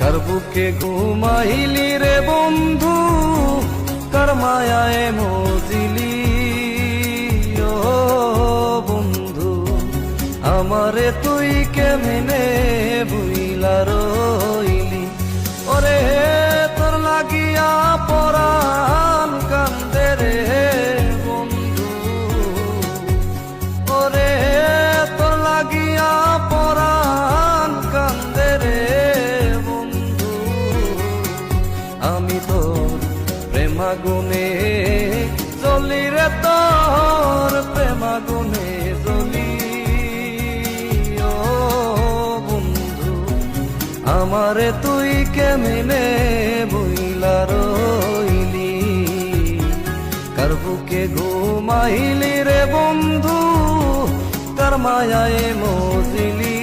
কার বুকে ঘুমাইলি রে বন্ধু, কার মায়ায় মজিলি। ও বন্ধু আমারে তুই কেমনে ভুইলা রইলি। ওরে তোর লাগিয়া পরাণ কান্দে রে বন্ধু, ওরে তোর লাগিয়া পরাণ কান্দে রে বন্ধু। আমি তোর প্রেমাগুনে জ্বলি রে, তোর প্রেমাগুনে জ্বলি। ও বন্ধু আমারে তুই কেমনে ভুইলা রইলি। কার বুকে ঘুমাইলি রে বন্ধু, কার মায়ায় মজিলি।